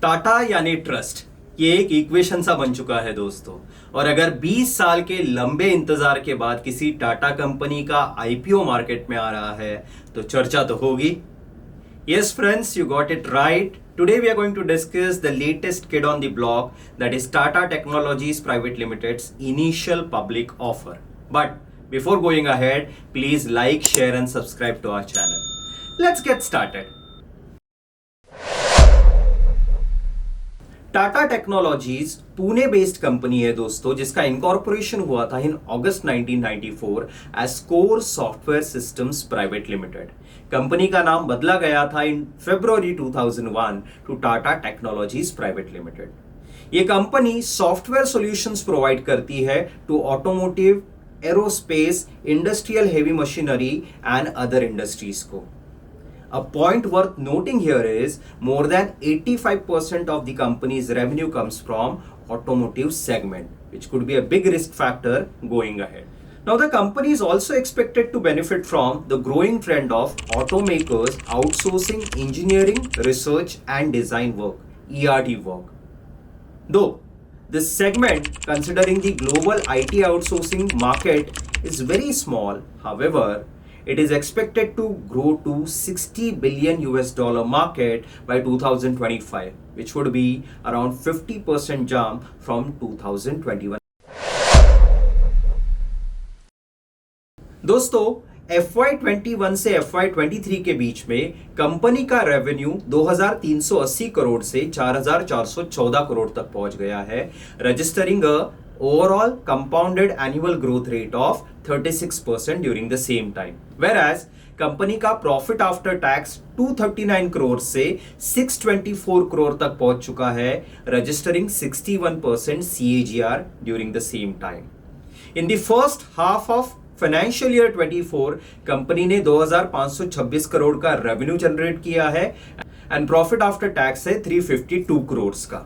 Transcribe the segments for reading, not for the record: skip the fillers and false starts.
टाटा यानी ट्रस्ट, ये एक इक्वेशन सा बन चुका है दोस्तों। और अगर 20 साल के लंबे इंतजार के बाद किसी टाटा कंपनी का आईपीओ मार्केट में आ रहा है तो चर्चा तो होगी। Yes friends, you got it right. Today we are going to discuss the latest kid on the block, that is Tata Technologies Private Limited's initial public offer. But before going ahead, please like, share and subscribe to our channel. Let's get started. Tata Technologies Pune based company है दोस्तों, जिसका incorporation हुआ था in August 1994 as Core Software Systems Private Limited. Company का नाम बदला गया था in February 2001 to Tata Technologies Private Limited. ये कंपनी सॉफ्टवेयर सॉल्यूशंस प्रोवाइड करती है to automotive, aerospace, industrial heavy machinery and other industries को। A point worth noting here is more than 85% of the company's revenue comes from automotive segment, which could be a big risk factor going ahead. Now, the company is also expected to benefit from the growing trend of automakers outsourcing engineering, research and design work, ERD work. Though this segment, considering the global IT outsourcing market, is very small, however, it is expected to grow to $60 billion market by 2025, which would be around 50% jump from 2021. दोस्तों, FY21 से FY23 के बीच में company का revenue 2380 crore से 4414 करोड़ तक पहुंच गया है, registering a overall compounded annual growth rate of 36% during the same time. Whereas company का प्रॉफिट आफ्टर टैक्स 239 करोड़ से 624 करोड़ तक पहुंच चुका है, registering 61% CAGR during the same time. In the first half of financial year 24 company ने 2526 करोड़ का revenue generate किया है एंड प्रॉफिट आफ्टर टैक्स है 352 करोड़ का।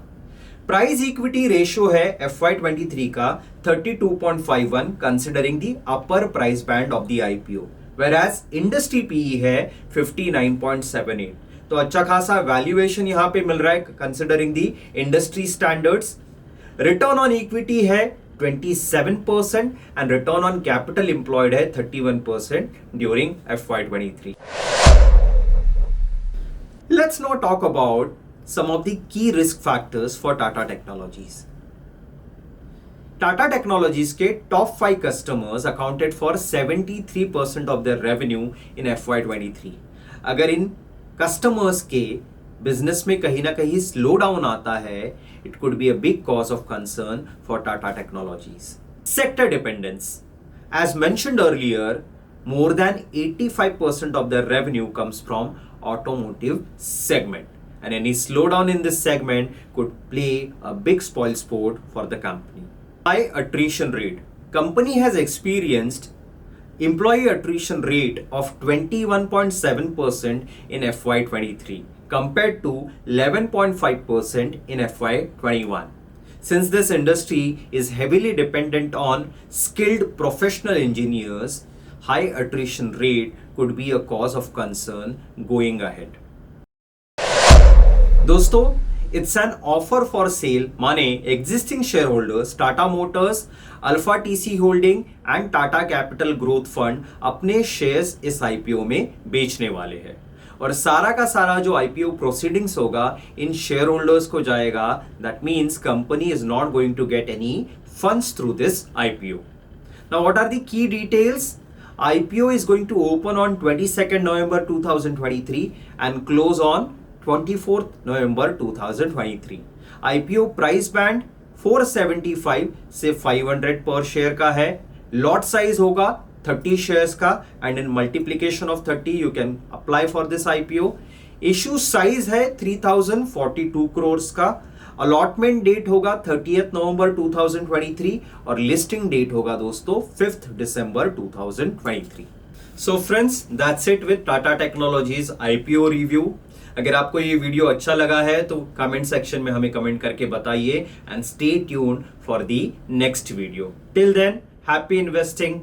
प्राइस इक्विटी रेशियो है FY23 का 32.51 considering the upper price band of the IPO, whereas industry PE है 59.78। तो अच्छा खासा वैल्यूएशन यहां पे मिल रहा है considering the industry standards. Return on equity है 27% and return on capital employed है 31% during FY23। Let's now talk about some of the key risk factors for Tata Technologies. Tata Technologies के top 5 customers accounted for 73% of their revenue in FY23. अगर इन customers के business में कहीं ना कहीं slow down आता है, it could be a big cause of concern for Tata Technologies. Sector dependence. As mentioned earlier, more than 85% of their revenue comes from automotive segment. And any slowdown in this segment could play a big spoil sport for the company. High attrition rate. Company has experienced employee attrition rate of 21.7% in FY23 compared to 11.5% in FY21. Since this industry is heavily dependent on skilled professional engineers, high attrition rate could be a cause of concern going ahead. दोस्तों, it's an offer for sale, माने existing share holders Tata Motors, Alpha TC Holding and Tata Capital Growth Fund अपने shares इस IPO में बेचने वाले हैं और सारा का सारा जो आईपीओ प्रोसीडिंग्स होगा इन शेयर होल्डर्स को जाएगा। That means company is not going to get any funds through this IPO. Now what are the key details? IPO is going to open on 22nd November 2023 and close on 24th November 2023. IPO price band 475 से 500 पर share का है। Lot size होगा 30 shares का and in multiplication of 30 you can apply for this IPO। Issue size है 3042 करोड़ का। Allotment date होगा 30th नवंबर 2023 और लिस्टिंग डेट होगा दोस्तों 5th December 2023। So friends, that's it with Tata technologies IPO review. अगर आपको ये वीडियो अच्छा लगा है तो कमेंट सेक्शन में हमें कमेंट करके बताइए and stay tuned for the next video. Till then, happy investing.